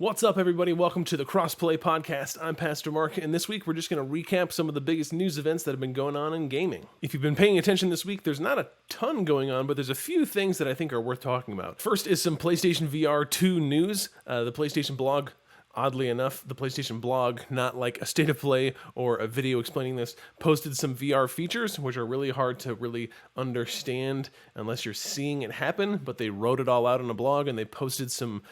What's up, everybody? Welcome to the Crossplay podcast. I'm Pastor Mark, and this week we're just going to recap some of the biggest news events that have been going on in gaming. If you've been paying attention this week, there's not a ton going on, but there's a few things that I think are worth talking about. First is some PlayStation VR 2 news. The PlayStation blog, oddly enough, the PlayStation blog, not like a state of play or a video explaining this, posted some VR features, which are really hard to really understand unless you're seeing it happen, but they wrote it all out on a blog and they posted some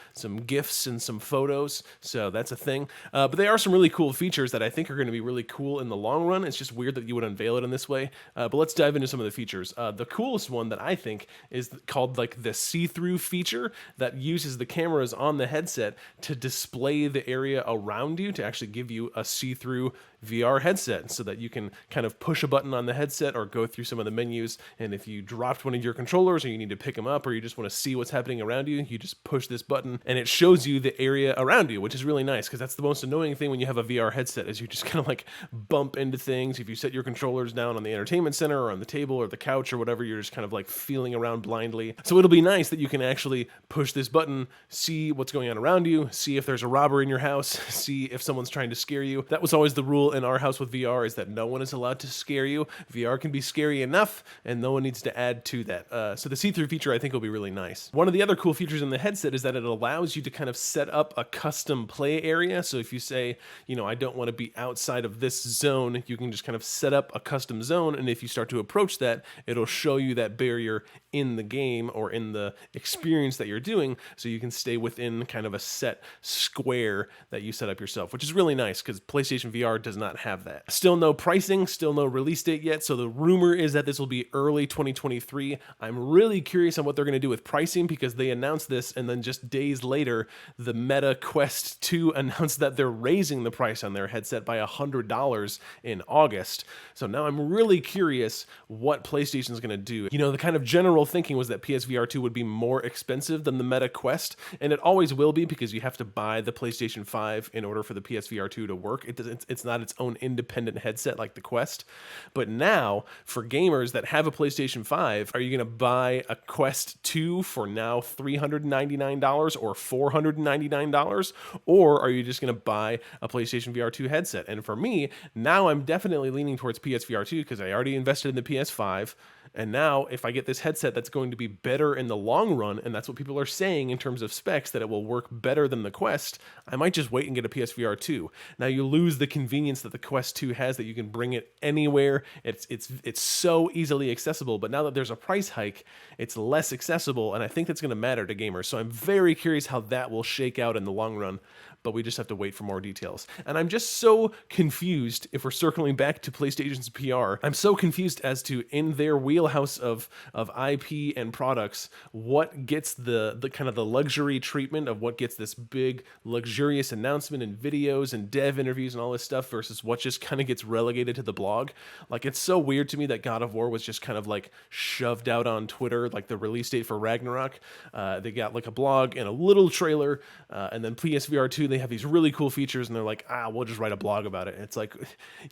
GIFs and some photos, so that's a thing. But they are some really cool features that I think are going to be really cool in the long run. It's just weird that you would unveil it in this way, but let's dive into some of the features. The coolest one that I think is called like the see-through feature that uses the cameras on the headset to display the area around you to actually give you a see-through VR headset so that you can kind of push a button on the headset or go through some of the menus, and if you dropped one of your controllers or you need to pick them up or you just want to see what's happening around you, you just push this button and it shows you the area around you, which is really nice because that's the most annoying thing when you have a VR headset is you just kind of like bump into things. If you set your controllers down on the entertainment center or on the table or the couch or whatever, you're just kind of like feeling around blindly. So it'll be nice that you can actually push this button, see what's going on around you, see if there's a robber in your house, see if someone's trying to scare you. That was always the rule in our house with VR, is that no one is allowed to scare you. VR can be scary enough and no one needs to add to that. So the see-through feature I think will be really nice. One of the other cool features in the headset is that it allows you to kind of set up a custom play area. So if you say, you know, I don't want to be outside of this zone, you can just kind of set up a custom zone, and if you start to approach that, it'll show you that barrier in the game or in the experience that you're doing, so you can stay within kind of a set square that you set up yourself, which is really nice because PlayStation VR does not have that. Still no pricing, still no release date yet, so the rumor is that this will be early 2023. I'm really curious on what they're going to do with pricing because they announced this and then just days later, the Meta Quest 2 announced that they're raising the price on their headset by $100 in August. So now I'm really curious what PlayStation's going to do. You know, the kind of general thinking was that PSVR 2 would be more expensive than the Meta Quest, and it always will be because you have to buy the PlayStation 5 in order for the PSVR 2 to work. It's not its own independent headset like the Quest. But now, for gamers that have a PlayStation 5, are you going to buy a Quest 2 for now $399 or $499? Or are you just going to buy a PlayStation VR 2 headset? And for me, now I'm definitely leaning towards PSVR 2 because I already invested in the PS5. And now, if I get this headset that's going to be better in the long run, and that's what people are saying in terms of specs, that it will work better than the Quest, I might just wait and get a PSVR 2. Now, you lose the convenience that the Quest 2 has, that you can bring it anywhere. It's so easily accessible, but now that there's a price hike, it's less accessible, and I think that's going to matter to gamers. So I'm very curious how that will shake out in the long run, but we just have to wait for more details. And I'm just so confused, if we're circling back to PlayStation's PR, I'm so confused as to, in their wheelhouse of IP and products, what gets the kind of the luxury treatment of what gets this big luxurious announcement and videos and dev interviews and all this stuff versus what just kind of gets relegated to the blog. Like, it's so weird to me that God of War was just kind of like shoved out on Twitter, like the release date for Ragnarok. They got like a blog and a little trailer, and then PSVR 2, they have these really cool features and they're like, we'll just write a blog about it. It's like,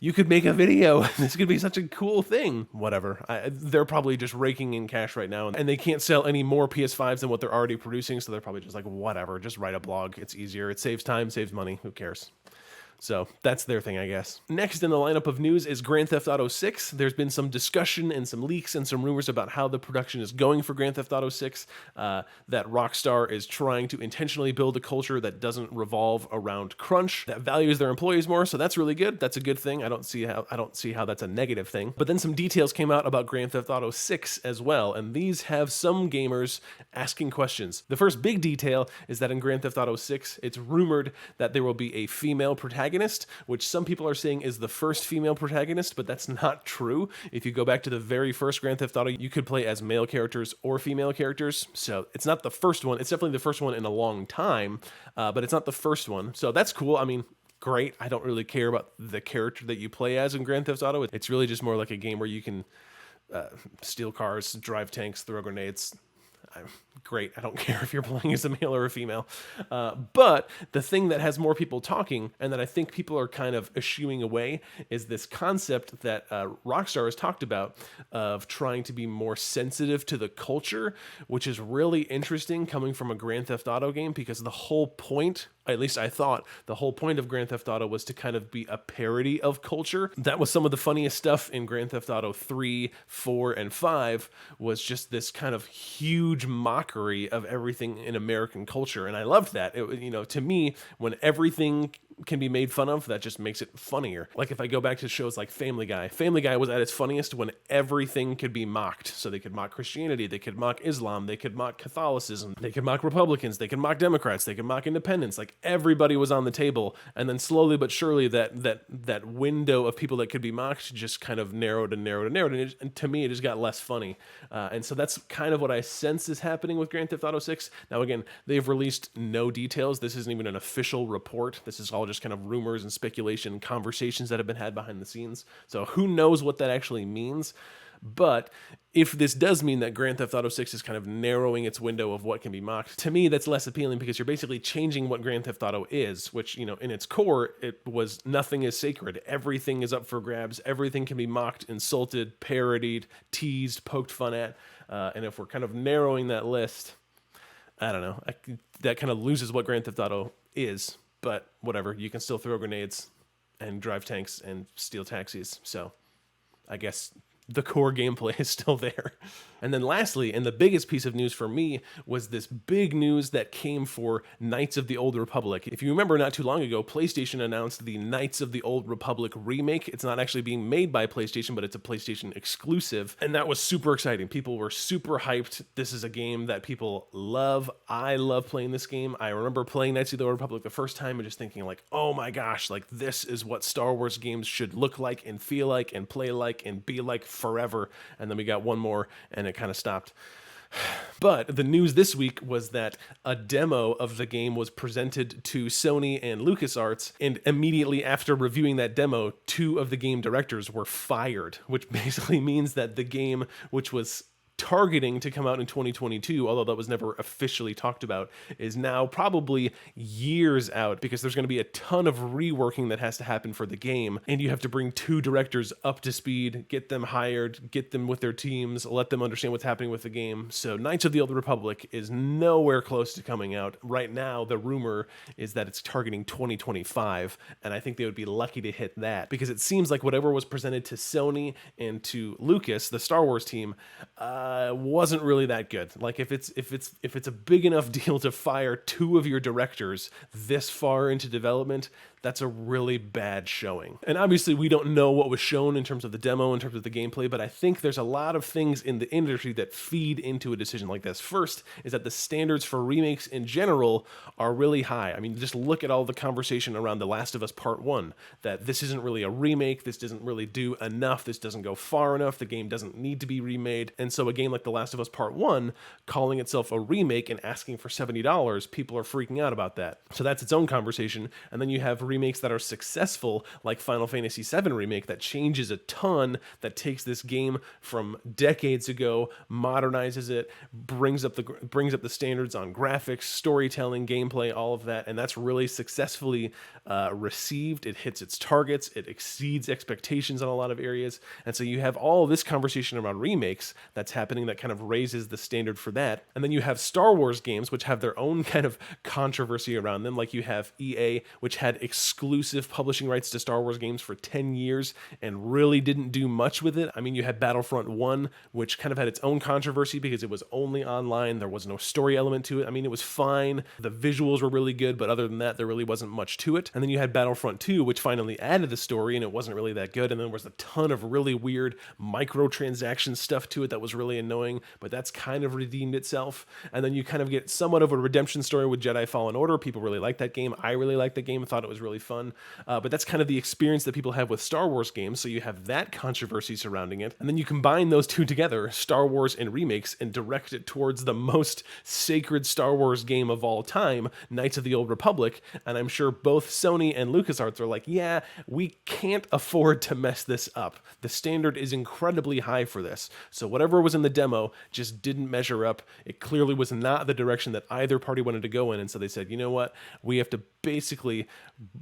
you could make a video. This could be such a cool thing. Whatever. They're probably just raking in cash right now, and they can't sell any more PS5s than what they're already producing, so they're probably just like, whatever, just write a blog. It's easier. It saves time, saves money. Who cares? So that's their thing, I guess. Next in the lineup of news is Grand Theft Auto 6. There's been some discussion and some leaks and some rumors about how the production is going for Grand Theft Auto 6, that Rockstar is trying to intentionally build a culture that doesn't revolve around crunch, that values their employees more, so that's really good. That's a good thing. I don't see how that's a negative thing. But then some details came out about Grand Theft Auto 6 as well, and these have some gamers asking questions. The first big detail is that in Grand Theft Auto 6, it's rumored that there will be a female protagonist, which some people are saying is the first female protagonist, but that's not true. If you go back to the very first Grand Theft Auto, you could play as male characters or female characters. So it's not the first one. It's definitely the first one in a long time, but it's not the first one. So that's cool. I mean, great. I don't really care about the character that you play as in Grand Theft Auto. It's really just more like a game where you can steal cars, drive tanks, throw grenades. Great. I don't care if you're playing as a male or a female. But the thing that has more people talking, and that I think people are kind of eschewing away, is this concept that Rockstar has talked about of trying to be more sensitive to the culture, which is really interesting coming from a Grand Theft Auto game, because the whole point At least I thought the whole point of Grand Theft Auto was to kind of be a parody of culture. That was some of the funniest stuff in Grand Theft Auto 3, 4, and 5 was just this kind of huge mockery of everything in American culture. And I loved that. To me, when everything can be made fun of, that just makes it funnier. Like if I go back to shows like Family Guy was at its funniest when everything could be mocked. So they could mock Christianity, they could mock Islam, they could mock Catholicism, they could mock Republicans, they could mock Democrats, they could mock independents. Like everybody was on the table, and then slowly but surely that window of people that could be mocked just kind of narrowed, and to me it just got less funny. And so that's kind of what I sense is happening with Grand Theft Auto 6. Now again, they've released no details. This isn't even an official report. This is all just kind of rumors and speculation and conversations that have been had behind the scenes. So who knows what that actually means. But if this does mean that Grand Theft Auto 6 is kind of narrowing its window of what can be mocked, to me that's less appealing because you're basically changing what Grand Theft Auto is, which, in its core, it was nothing is sacred. Everything is up for grabs. Everything can be mocked, insulted, parodied, teased, poked fun at. And if we're kind of narrowing that list, I don't know. That kind of loses what Grand Theft Auto is. But whatever, you can still throw grenades and drive tanks and steal taxis. So I guess the core gameplay is still there. And then lastly, and the biggest piece of news for me, was this big news that came for Knights of the Old Republic. If you remember, not too long ago, PlayStation announced the Knights of the Old Republic remake. It's not actually being made by PlayStation, but it's a PlayStation exclusive. And that was super exciting. People were super hyped. This is a game that people love. I love playing this game. I remember playing Knights of the Old Republic the first time and just thinking like, oh my gosh, like this is what Star Wars games should look like and feel like and play like and be like forever. And then we got one more and it kind of stopped. But the news this week was that a demo of the game was presented to Sony and LucasArts, and immediately after reviewing that demo, 2 of the game directors were fired, which basically means that the game, which was targeting to come out in 2022, although that was never officially talked about, is now probably years out because there's going to be a ton of reworking that has to happen for the game, and you have to bring 2 directors up to speed, get them hired, get them with their teams, let them understand what's happening with the game. So Knights of the Old Republic is nowhere close to coming out. Right now, the rumor is that it's targeting 2025, and I think they would be lucky to hit that because it seems like whatever was presented to Sony and to Lucas, the Star Wars team, wasn't really that good. Like if it's a big enough deal to fire 2 of your directors this far into development, that's a really bad showing. And obviously we don't know what was shown in terms of the demo, in terms of the gameplay, but I think there's a lot of things in the industry that feed into a decision like this. First is that the standards for remakes in general are really high. I mean, just look at all the conversation around The Last of Us Part 1, that this isn't really a remake, this doesn't really do enough, this doesn't go far enough, the game doesn't need to be remade. And so a game like The Last of Us Part 1, calling itself a remake and asking for $70, people are freaking out about that. So that's its own conversation. And then you have remakes that are successful, like Final Fantasy VII Remake, that changes a ton, that takes this game from decades ago, modernizes it, brings up the standards on graphics, storytelling, gameplay, all of that, and that's really successfully received. It hits its targets, it exceeds expectations in a lot of areas, and so you have all this conversation around remakes that's happening that kind of raises the standard for that. And then you have Star Wars games, which have their own kind of controversy around them, like you have EA, which had exclusive publishing rights to Star Wars games for 10 years and really didn't do much with it. I mean, you had Battlefront 1, which kind of had its own controversy because it was only online. There was no story element to it. I mean, it was fine. The visuals were really good, but other than that, there really wasn't much to it. And then you had Battlefront 2, which finally added the story, and it wasn't really that good. And then there was a ton of really weird microtransaction stuff to it that was really annoying, but that's kind of redeemed itself. And then you kind of get somewhat of a redemption story with Jedi Fallen Order. People really like that game. I really liked the game. I thought it was really fun. But that's kind of the experience that people have with Star Wars games. So you have that controversy surrounding it. And then you combine those two together, Star Wars and remakes, and direct it towards the most sacred Star Wars game of all time, Knights of the Old Republic. And I'm sure both Sony and LucasArts are like, yeah, we can't afford to mess this up. The standard is incredibly high for this. So whatever was in the demo just didn't measure up. It clearly was not the direction that either party wanted to go in. And so they said, you know what? We have to basically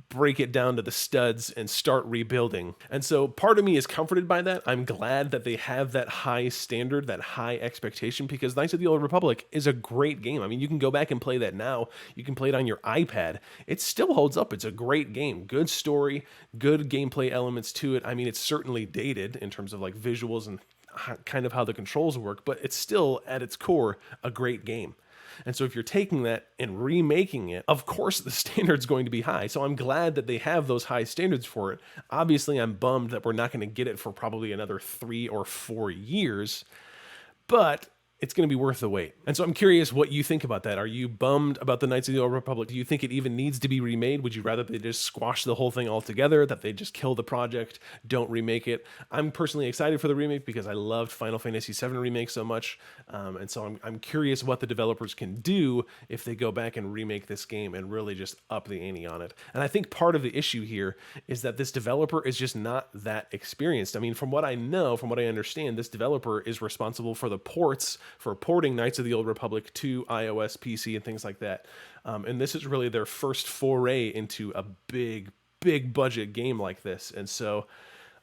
break it down to the studs and start rebuilding. And so part of me is comforted by that. I'm glad that they have that high standard, that high expectation, because Knights of the Old Republic is a great game. I mean, you can go back and play that now. You can play it on your iPad. It still holds up. It's a great game. Good story, good gameplay elements to it. I mean, it's certainly dated in terms of like visuals and kind of how the controls work, but it's still at its core a great game. And so if you're taking that and remaking it, of course the standard's going to be high. So I'm glad that they have those high standards for it. Obviously, I'm bummed that we're not going to get it for probably another 3 or 4 years, but it's going to be worth the wait. And so I'm curious what you think about that. Are you bummed about the Knights of the Old Republic? Do you think it even needs to be remade? Would you rather they just squash the whole thing altogether, that they just kill the project, don't remake it? I'm personally excited for the remake because I loved Final Fantasy VII Remake so much. And so I'm curious what the developers can do if they go back and remake this game and really just up the ante on it. And I think part of the issue here is that this developer is just not that experienced. I mean, from what I know, from what I understand, this developer is responsible for the ports, for porting Knights of the Old Republic to iOS, PC, and things like that. And this is really their first foray into a big budget game like this. And so,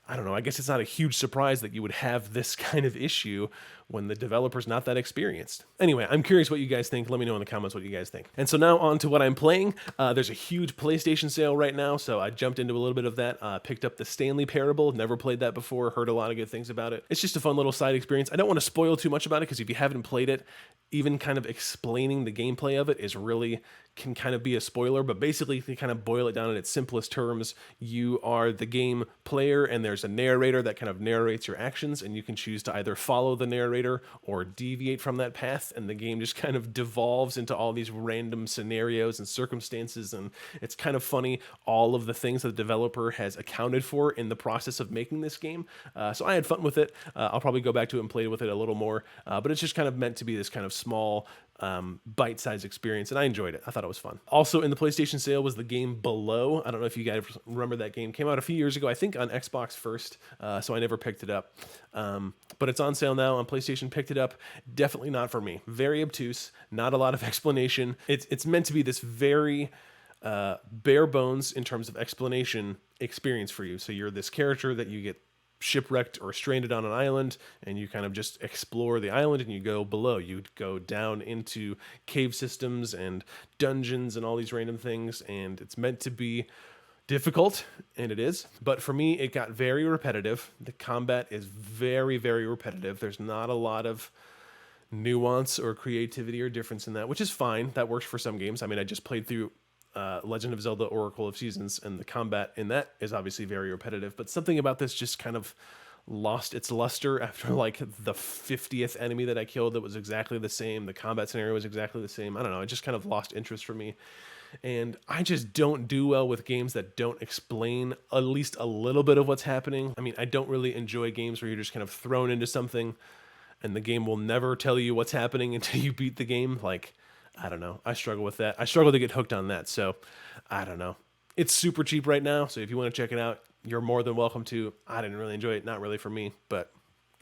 I don't know, I guess it's not a huge surprise that you would have this kind of issue when the developer's not that experienced. Anyway, I'm curious what you guys think. Let me know in the comments what you guys think. And so now on to what I'm playing. There's a huge PlayStation sale right now, so I jumped into a little bit of that. Picked up the Stanley Parable. Never played that before. Heard a lot of good things about it. It's just a fun little side experience. I don't want to spoil too much about it because if you haven't played it, even kind of explaining the gameplay of it is really can kind of be a spoiler, but basically if you kind of boil it down in its simplest terms, you are the game player and there's a narrator that kind of narrates your actions, and you can choose to either follow the narrator or deviate from that path, and the game just kind of devolves into all these random scenarios and circumstances, and it's kind of funny all of the things that the developer has accounted for in the process of making this game. So I had fun with it. I'll probably go back to it and play with it a little more, but it's just kind of meant to be this kind of small bite-sized experience, and I enjoyed it. I thought it was fun. Also in the PlayStation sale was the game Below. I don't know if you guys remember that game. Came out a few years ago, I think on Xbox first, so I never picked it up. But it's on sale now on PlayStation. Picked it up. Definitely not for me. Very obtuse, not a lot of explanation. It's meant to be this very bare bones in terms of explanation experience for you. So you're this character that you get shipwrecked or stranded on an island, and you kind of just explore the island, and you go below. You go down into cave systems and dungeons and all these random things, and it's meant to be difficult, and it is. But for me, it got very repetitive. The combat is very, very repetitive. There's not a lot of nuance or creativity or difference in that, which is fine. That works for some games. I mean, I just played through Legend of Zelda Oracle of Seasons, and the combat in that is obviously very repetitive, but something about this just kind of lost its luster after like the 50th enemy that I killed that was exactly the same. The combat scenario was exactly the same. I don't know, it just kind of lost interest for me. And I just don't do well with games that don't explain at least a little bit of what's happening. I mean, I don't really enjoy games where you're just kind of thrown into something and the game will never tell you what's happening until you beat the game. Like, I don't know. I struggle with that. I struggle to get hooked on that. So I don't know. It's super cheap right now. So if you want to check it out, you're more than welcome to. I didn't really enjoy it. Not really for me, but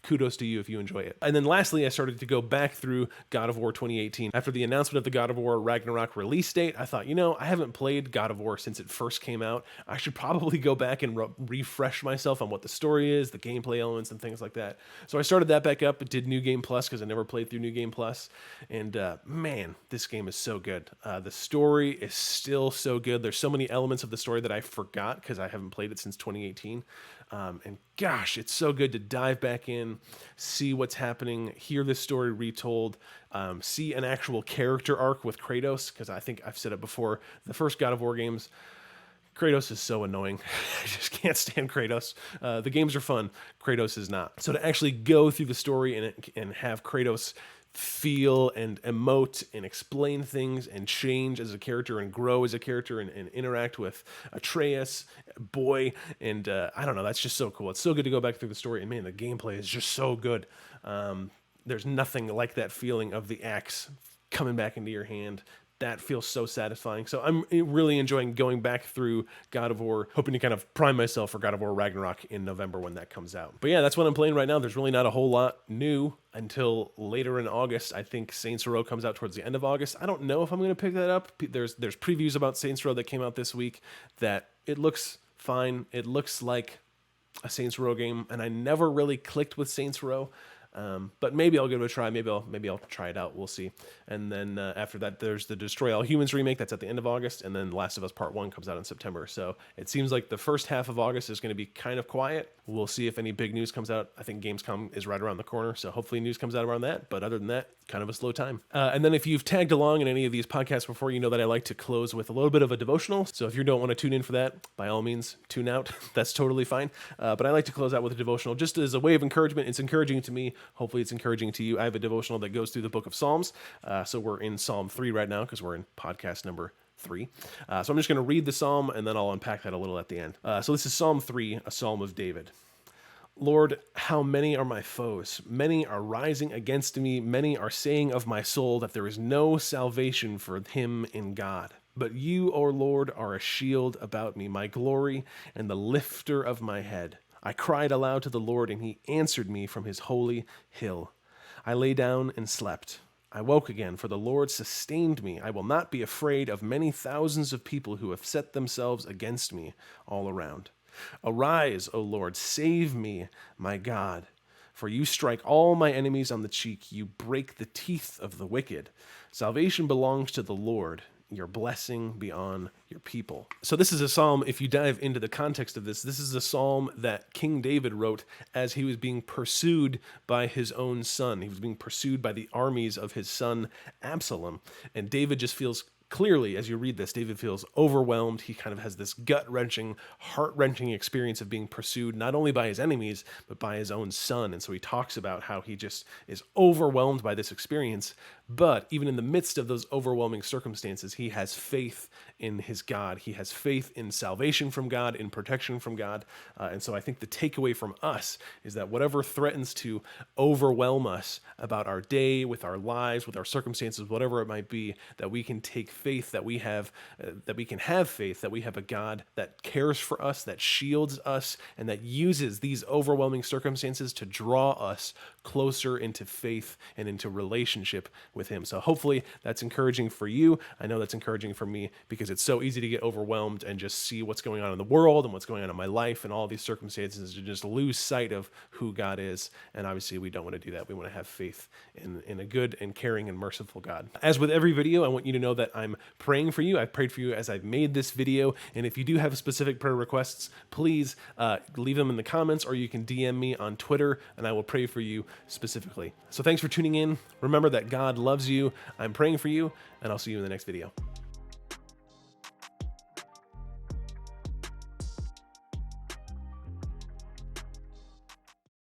kudos to you if you enjoy it. And then lastly, I started to go back through God of War 2018. After the announcement of the God of War Ragnarok release date, I thought, you know, I haven't played God of War since it first came out. I should probably go back and refresh myself on what the story is, the gameplay elements, and things like that. So I started that back up. It did New Game Plus because I never played through New Game Plus. And man, this game is so good. The story is still so good. There's so many elements of the story that I forgot because I haven't played it since 2018. And gosh, it's so good to dive back in, see what's happening, hear this story retold, see an actual character arc with Kratos, because I think I've said it before, the first God of War games, Kratos is so annoying. I just can't stand Kratos. The games are fun. Kratos is not. So to actually go through the story and have Kratos feel and emote and explain things and change as a character and grow as a character and interact with Atreus, boy, and I don't know, that's just so cool. It's so good to go back through the story, and man, the gameplay is just so good. There's nothing like that feeling of the axe coming back into your hand, that feels so satisfying. So I'm really enjoying going back through God of War, hoping to kind of prime myself for God of War Ragnarok in November when that comes out. But yeah, that's what I'm playing right now. There's really not a whole lot new until later in August. I think Saints Row comes out towards the end of August. I don't know if I'm going to pick that up. There's previews about Saints Row that came out this week that it looks fine. It looks like a Saints Row game, and I never really clicked with Saints Row. But maybe I'll give it a try. Maybe I'll try it out. We'll see. And then after that, there's the Destroy All Humans remake that's at the end of August, and then Last of Us Part 1 comes out in September. So it seems like the first half of August is going to be kind of quiet. We'll see if any big news comes out. I think Gamescom is right around the corner, so hopefully news comes out around that. But other than that, kind of a slow time. And then if you've tagged along in any of these podcasts before, you know that I like to close with a little bit of a devotional. So if you don't want to tune in for that, by all means, tune out. That's totally fine. But I like to close out with a devotional just as a way of encouragement. It's encouraging to me. Hopefully it's encouraging to you. I have a devotional that goes through the book of Psalms. So we're in Psalm 3 right now because we're in podcast number 3. So I'm just going to read the psalm and then I'll unpack that a little at the end. So this is Psalm 3, a psalm of David. Lord, how many are my foes? Many are rising against me. Many are saying of my soul that there is no salvation for him in God. But you, O Lord, are a shield about me, my glory and the lifter of my head. I cried aloud to the Lord, and he answered me from his holy hill. I lay down and slept. I woke again, for the Lord sustained me. I will not be afraid of many thousands of people who have set themselves against me all around. Arise, O Lord, save me, my God. For you strike all my enemies on the cheek. You break the teeth of the wicked. Salvation belongs to the Lord. Your blessing be on your people. So this is a psalm, if you dive into the context of this is a psalm that King David wrote as he was being pursued by his own son. He was being pursued by the armies of his son Absalom. And David just feels clearly, as you read this, David feels overwhelmed. He kind of has this gut-wrenching, heart-wrenching experience of being pursued not only by his enemies, but by his own son. And so he talks about how he just is overwhelmed by this experience. But even in the midst of those overwhelming circumstances, he has faith in his God. He has faith in salvation from God, in protection from God. And so I think the takeaway from us is that whatever threatens to overwhelm us about our day, with our lives, with our circumstances, whatever it might be, that we can take faith, that we can have faith, that we have a God that cares for us, that shields us, and that uses these overwhelming circumstances to draw us closer into faith and into relationship with him. So hopefully that's encouraging for you. I know that's encouraging for me because it's so easy to get overwhelmed and just see what's going on in the world and what's going on in my life and all these circumstances, to just lose sight of who God is. And obviously we don't want to do that. We want to have faith in a good and caring and merciful God. As with every video, I want you to know that I'm praying for you. I've prayed for you as I've made this video. And if you do have specific prayer requests, please leave them in the comments, or you can DM me on Twitter and I will pray for you specifically. So thanks for tuning in. Remember that God loves you. I'm praying for you, and I'll see you in the next video.